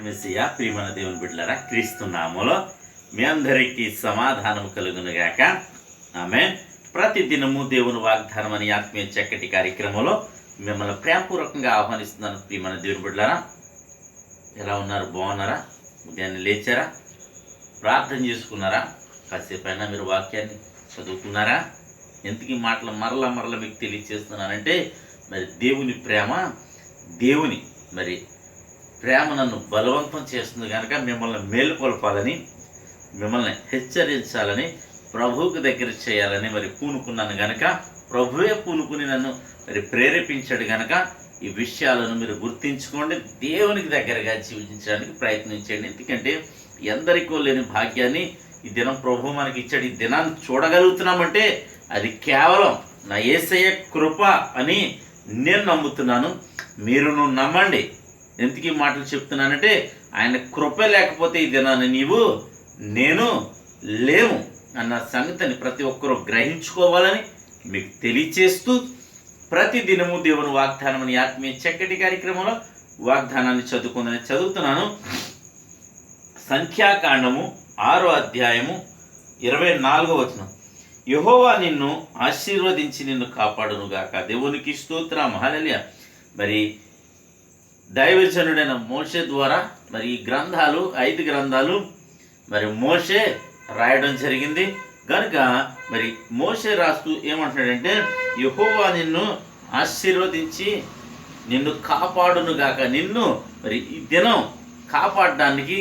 Messiah ప్రియమైన దేవుని బిడ్డలారా, క్రీస్తు నామములో మీ అందరికీ సమాధానం కలుగునుగాక. ఆమేన్. ప్రతి దినము దేవుని వాగ్దానం అని ఆత్మీయ చక్కటి కార్యక్రమంలో మిమ్మల్ని ప్రేమపూర్వకంగా ఆహ్వానిస్తున్నాను. ప్రియమైన దేవుని బిడ్డలారా, ఎలా ఉన్నారు? బాగున్నారా? ఉదయాన్నే లేచారా? ప్రార్థన చేసుకున్నారా? కాసేపైనా మీరు వాక్యాన్ని చదువుకున్నారా? ఎందుకు ఈ మాటలు మరల మీకు తెలియజేస్తున్నానంటే, మరి దేవుని ప్రేమ, దేవుని ప్రేమ నన్ను బలవంతం చేస్తుంది కనుక మిమ్మల్ని మేలుకొల్పాలని, మిమ్మల్ని హెచ్చరించాలని, ప్రభువుకి దగ్గర చేయాలని పూనుకున్నాను కనుక, ప్రభువే పూనుకుని నన్ను ప్రేరేపించాడు కనుక ఈ విషయాలను మీరు గుర్తించుకోండి. దేవునికి దగ్గరగా జీవించడానికి ప్రయత్నించండి. ఎందుకంటే ఎందరికో లేని భాగ్యాన్ని ఈ దినం ప్రభు మనకి ఇచ్చాడు. ఈ దినాన్ని చూడగలుగుతున్నామంటే అది కేవలం నా యేసయ్య కృప అని నేను నమ్ముతున్నాను. మీరును నమ్మండి. ఎందుకు ఈ మాటలు చెప్తున్నానంటే, ఆయన కృప లేకపోతే ఈ దినాన్ని నేను లేము అన్న సంగతిని ప్రతి ఒక్కరూ గ్రహించుకోవాలని మీకు తెలియచేస్తూ, ప్రతి దినము దేవుని వాగ్దానం అని ఆత్మీయ చక్కటి కార్యక్రమంలో వాగ్దానాన్ని చదువుతున్నాను. సంఖ్యాకాండము 6వ అధ్యాయము 24వ వచనం. యెహోవా నిన్ను ఆశీర్వదించి నిన్ను కాపాడునుగాక. దేవునికి స్తోత్రం, హల్లెలూయా. దైవజనుడైన మోషే ద్వారా ఈ గ్రంథాలు 5 గ్రంథాలు మోషే రాయడం జరిగింది కనుక మోషే రాస్తూ ఏమంటున్నాడంటే, యెహోవా నిన్ను ఆశీర్వదించి నిన్ను కాపాడునుగాక. నిన్ను ఈ దినం కాపాడడానికి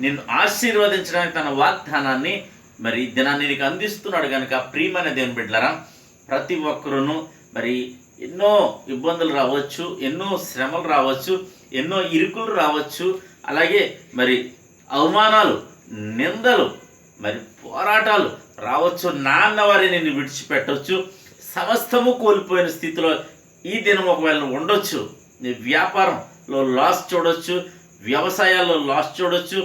నిన్ను ఆశీర్వదించడానికి తన వాగ్దానాన్ని ఈ దినాన్ని నీకు అందిస్తున్నాడు కనుక, ప్రియమైన దేవుని బిడ్డలారా, ప్రతి ఒక్కరూను ఎన్నో ఇబ్బందులు రావచ్చు, ఎన్నో శ్రమలు రావచ్చు, ఎన్నో ఇరుకులు రావచ్చు, అలాగే అవమానాలు, నిందలు, పోరాటాలు రావచ్చు. నాన్న వారి నిన్ను విడిచిపెట్టవచ్చు. సమస్తము కోల్పోయిన స్థితిలో ఈ దినం ఒకవేళ నువ్వు ఉండొచ్చు. నీ వ్యాపారంలో లాస్ చూడొచ్చు, వ్యవసాయాల్లో లాస్ చూడొచ్చు,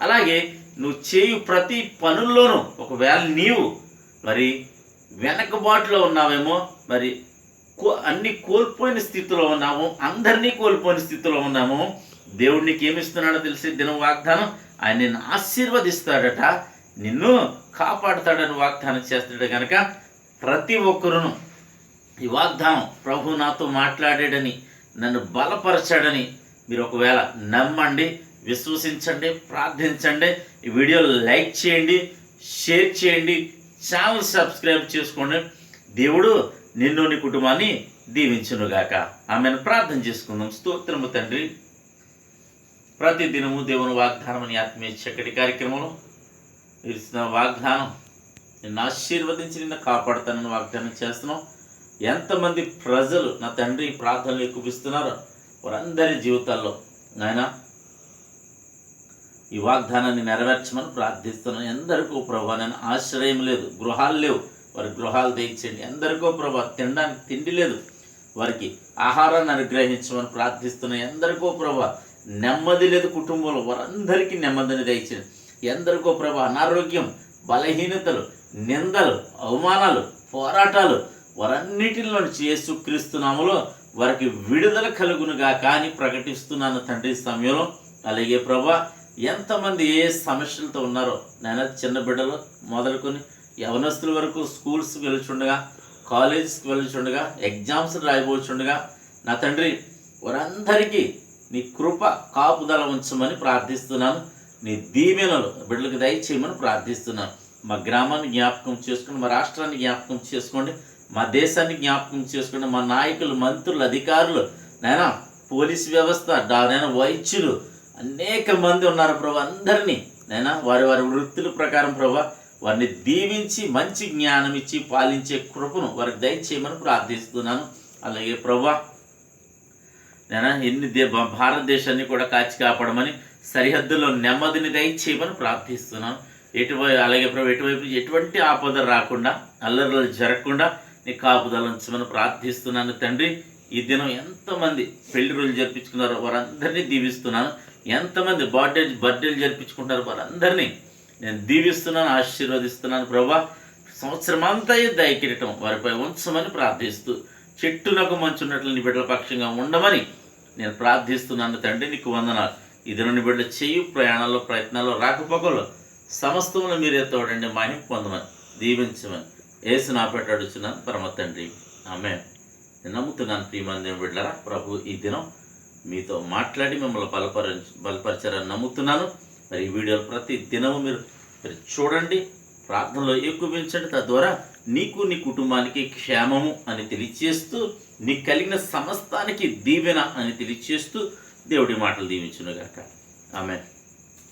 అలాగే నువ్వు చేయు ప్రతి పనుల్లోనూ ఒకవేళ నీవు వెనకబాటులో ఉన్నావేమో, అన్ని కోల్పోయిన స్థితిలో ఉన్నాము, అందరినీ కోల్పోయిన స్థితిలో ఉన్నాము. దేవుడు నీకు ఏమిస్తున్నాడో తెలిసే దినం వాగ్దానం, ఆయన నిన్ను ఆశీర్వదిస్తాడట, నిన్ను కాపాడుతాడని వాగ్దానం చేస్తాడు కనుక, ప్రతి ఒక్కరును ఈ వాగ్దానం ప్రభు నాతో మాట్లాడాడని, నన్ను బలపరచాడని మీరు ఒకవేళ నమ్మండి, విశ్వసించండి, ప్రార్థించండి. ఈ వీడియో లైక్ చేయండి, షేర్ చేయండి, ఛానల్ సబ్స్క్రైబ్ చేసుకోండి. దేవుడు నిన్ను నీ కుటుంబాన్ని దీవించునుగాక. ఆమెను ప్రార్థన చేసుకుందాం. స్తోత్రము తండ్రి, ప్రతి దినము దేవుని వాగ్దానం అని ఆత్మీయ చక్కటి కార్యక్రమంలో ఇచ్చిన వాగ్దానం, నిన్ను ఆశీర్వదించి నిన్ను కాపాడుతానని వాగ్దానం చేస్తున్నాం. ఎంతమంది ప్రజలు నా తండ్రి ప్రార్థనలు ఎక్కువిస్తున్నారో వారందరి జీవితాల్లో నాయన ఈ వాగ్దానాన్ని నెరవేర్చమని ప్రార్థిస్తున్నాను. ఎందరికో ప్రభా నేను ఆశ్రయం లేదు, గృహాలు లేవు, వారి గృహాలు తెచ్చేయండి. ఎందరికో ప్రభా తినడానికి తిండి లేదు, వారికి ఆహారాన్ని అనుగ్రహించమని ప్రార్థిస్తున్నాను. ఎందరికో ప్రభా నెమ్మది లేదు కుటుంబంలో, వారందరికీ నెమ్మదిని దయచేయండి. ఎందరికో ప్రభా అనారోగ్యం, బలహీనతలు, నిందలు, అవమానాలు, పోరాటాలు, వారన్నిటిలో నుంచి యేసుక్రీస్తు నామములో వారికి విడుదల కలుగునుగా కానీ ప్రకటిస్తున్నాను తండ్రి సమయంలో. అలాగే ప్రభా ఎంతమంది ఏ సమస్యలతో ఉన్నారో నేను చిన్న బిడ్డలు మొదలుకొని యవనస్తుల వరకు స్కూల్స్కి వెళ్తుండగా, కాలేజెస్కి వెళ్తుండగా, ఎగ్జామ్స్ రాయబోచుండగా నా తండ్రి వారందరికీ నీ కృప కాపుదల ఉంచమని ప్రార్థిస్తున్నాను. నీ దీవెనలు బిడ్డలకు దయచేయమని ప్రార్థిస్తున్నాను. మా గ్రామాన్ని జ్ఞాపకం చేసుకోండి, మా రాష్ట్రాన్ని జ్ఞాపకం చేసుకోండి, మా దేశాన్ని జ్ఞాపకం చేసుకోండి. మా నాయకులు, మంత్రులు, అధికారులు, నాయన పోలీస్ వ్యవస్థ, నాయన వైద్యులు అనేక మంది ఉన్నారు ప్రభు. అందరినీ నాయన వారి వారి వృత్తుల ప్రకారం ప్రభు వారిని దీవించి మంచి జ్ఞానం ఇచ్చి పాలించే కృపను వారికి దయచేయమని ప్రార్థిస్తున్నాను. అలాగే ప్రభు నేను భారతదేశాన్ని కూడా కాచి కాపాడమని, సరిహద్దుల్లో నెమ్మదిని దయచేయమని ప్రార్థిస్తున్నాను. అలాగే ప్రభు ఎటువైపు ఎటువంటి ఆపద రాకుండా, అల్లర్లు జరగకుండా నీ కాపుదల ఉంచమని ప్రార్థిస్తున్నాను తండ్రి. ఈ దినం ఎంతమంది పెళ్లి రోజులు జరిపించుకున్నారో వారందరినీ దీవిస్తున్నాను. ఎంతమంది బర్త్డేలు జరిపించుకుంటారో వారందరినీ నేను దీవిస్తున్నాను, ఆశీర్వదిస్తున్నాను. ప్రభా సంవత్సరం అంతా దయకిరటం వారిపై ఉంచమని ప్రార్థిస్తూ, చెట్టునకు మంచున్నట్లు నీ బిడ్డల పక్షంగా ఉండమని నేను ప్రార్థిస్తున్నాను తండ్రి. నీకు వందనాలు. ఇది నుండి బిడ్డలు చేయు ప్రయాణాల్లో ప్రయత్నాల్లో రాకపోకలు సమస్తములు మీరే తోడండి, మహిమ పొందమని దీవించమని యేసు నాపేట అడుగుచున్నాను పరమ తండ్రి, ఆమేన్. నేను నమ్ముతున్నాను ప్రియమైన దేవుని బిడ్డలారా, ప్రభు ఈ దినం మీతో మాట్లాడి మిమ్మల్ని బలపరిచారని నమ్ముతున్నాను. మరి ఈ వీడియోలు ప్రతి దినము మీరు చూడండి, ప్రార్థనలో ఏకీభవించండి. తద్వారా నీకు నీ కుటుంబానికి క్షేమము అని తెలియచేస్తూ, నీకు కలిగిన సమస్తానికి దీవెన అని తెలియచేస్తూ దేవుడి మాటలు దీవించునుగాక. ఆమేన్.